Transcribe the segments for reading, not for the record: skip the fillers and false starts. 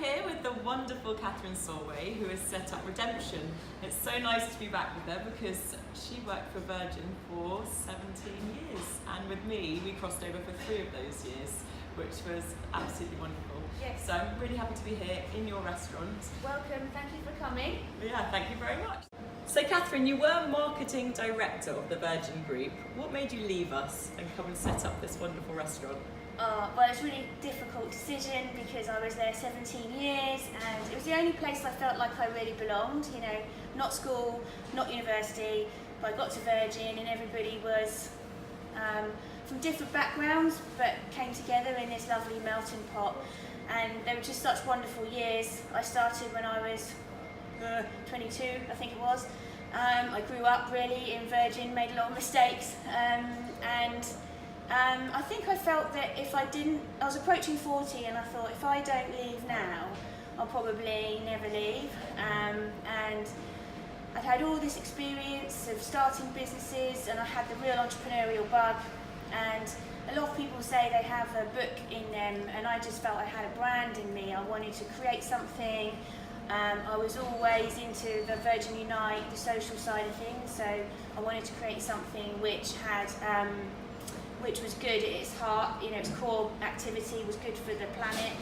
here with the wonderful Catherine Salway, who has set up Redemption. It's so nice to be back with her because she worked for Virgin for 17 years, and with me we crossed over for 3 of those years, which was absolutely wonderful. Yes. So I'm really happy to be here in your restaurant. Welcome, thank you for coming. Yeah, thank you very much. So Catherine, you were marketing director of the Virgin Group. What made you leave us and come and set up this wonderful restaurant? Well, it's a really difficult decision because I was there 17 years and it was the only place I felt like I really belonged, you know, not school, not university, but I got to Virgin and everybody was from different backgrounds but came together in this lovely melting pot, and they were just such wonderful years. I started when I was 22, I think it was. I grew up really in Virgin, made a lot of mistakes, and I think I felt that if I didn't, I was approaching 40 and I thought if I don't leave now, I'll probably never leave. And I'd had all this experience of starting businesses and I had the real entrepreneurial bug, and a lot of people say they have a book in them, and I just felt I had a brand in me. I wanted to create something. I was always into the Virgin Unite, the social side of things, so I wanted to create something which had which was good at its heart, you know, its core activity was good for the planet,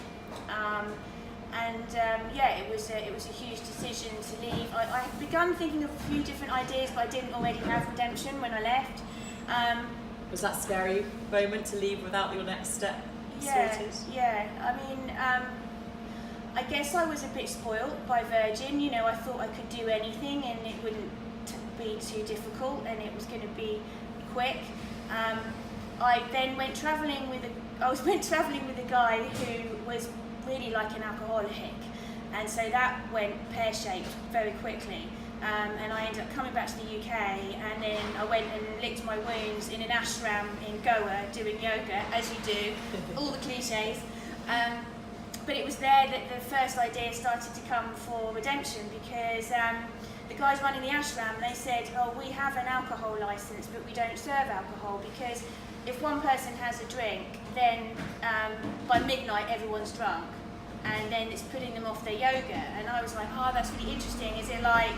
yeah, it was a huge decision to leave. I had begun thinking of a few different ideas, but I didn't already have Redemption when I left. Was that a scary moment to leave without your next step sorted? Yeah. I mean, I guess I was a bit spoilt by Virgin. You know, I thought I could do anything and it wouldn't be too difficult and it was going to be quick. I then went travelling with a guy who was really like an alcoholic, and so that went pear-shaped very quickly. And I ended up coming back to the UK, and then I went and licked my wounds in an ashram in Goa doing yoga, as you do, all the cliches. But it was there that the first idea started to come for Redemption, because the guys running the ashram, they said, oh, we have an alcohol licence, but we don't serve alcohol, because if one person has a drink, then by midnight everyone's drunk, and then it's putting them off their yoga. And I was like, oh, that's really interesting. Is it like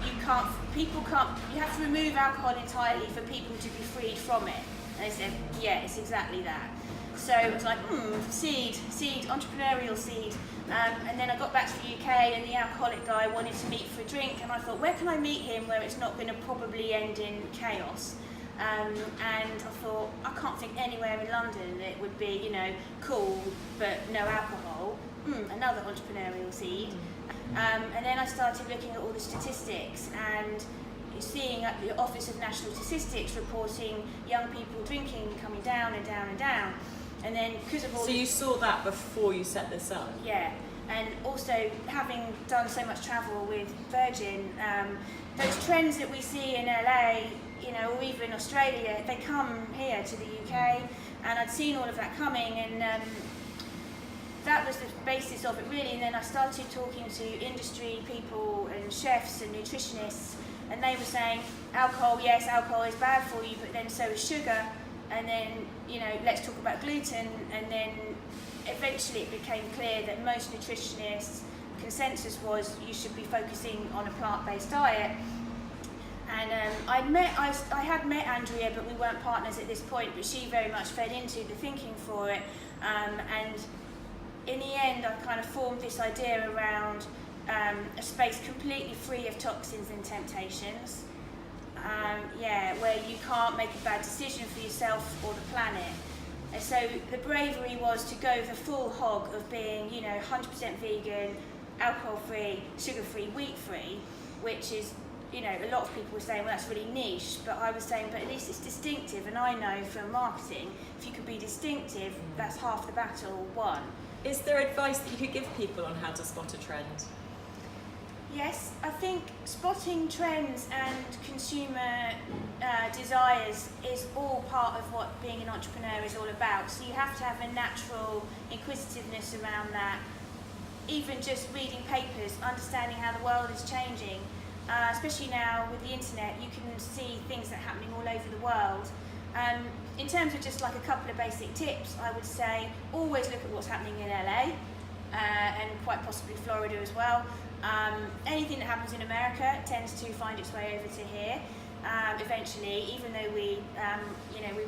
you have to remove alcohol entirely for people to be freed from it? And they said, yeah, it's exactly that. So it was like, seed, entrepreneurial seed. And then I got back to the UK and the alcoholic guy wanted to meet for a drink, and I thought, where can I meet him where it's not going to probably end in chaos? And I thought, I can't think anywhere in London that would be, you know, cool but no alcohol. Another entrepreneurial seed. And then I started looking at all the statistics and seeing at the Office of National Statistics reporting young people drinking coming down and down and down. And then because of all So you saw that before you set this up? Yeah, and also having done so much travel with Virgin, those trends that we see in LA, you know, or even Australia, they come here to the UK, and I'd seen all of that coming, and that was the basis of it really. And then I started talking to industry people and chefs and nutritionists, and they were saying, alcohol, yes, alcohol is bad for you, but then so is sugar, and then, you know, let's talk about gluten. And then eventually it became clear that most nutritionists' consensus was you should be focusing on a plant-based diet. And I had met Andrea, but we weren't partners at this point, but she very much fed into the thinking for it. And in the end, I kind of formed this idea around a space completely free of toxins and temptations. Where you can't make a bad decision for yourself or the planet. And so the bravery was to go the full hog of being, you know, 100% vegan, alcohol-free, sugar-free, wheat-free, which is, you know, a lot of people were saying, well, that's really niche, but I was saying, but at least it's distinctive, and I know from marketing, if you could be distinctive, that's half the battle won. Is there advice that you could give people on how to spot a trend? Yes, I think spotting trends and consumer desires is all part of what being an entrepreneur is all about. So you have to have a natural inquisitiveness around that. Even just reading papers, understanding how the world is changing, especially now with the internet, you can see things that are happening all over the world. In terms of just like a couple of basic tips, I would say always look at what's happening in LA. and quite possibly Florida as well. Anything that happens in America tends to find its way over to here. Eventually, even though we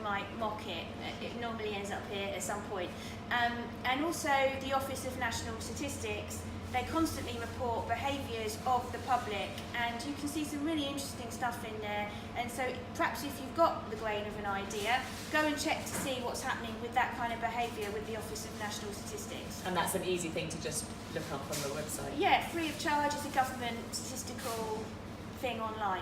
might mock it, it normally ends up here at some point. And also the Office of National Statistics, they constantly report behaviours of the public, and you can see some really interesting stuff in there. And so perhaps if you've got the grain of an idea, go and check to see what's happening with that kind of behaviour with the Office of National Statistics. And that's an easy thing to just look up on the website? Yeah, free of charge. It's a government statistical thing online.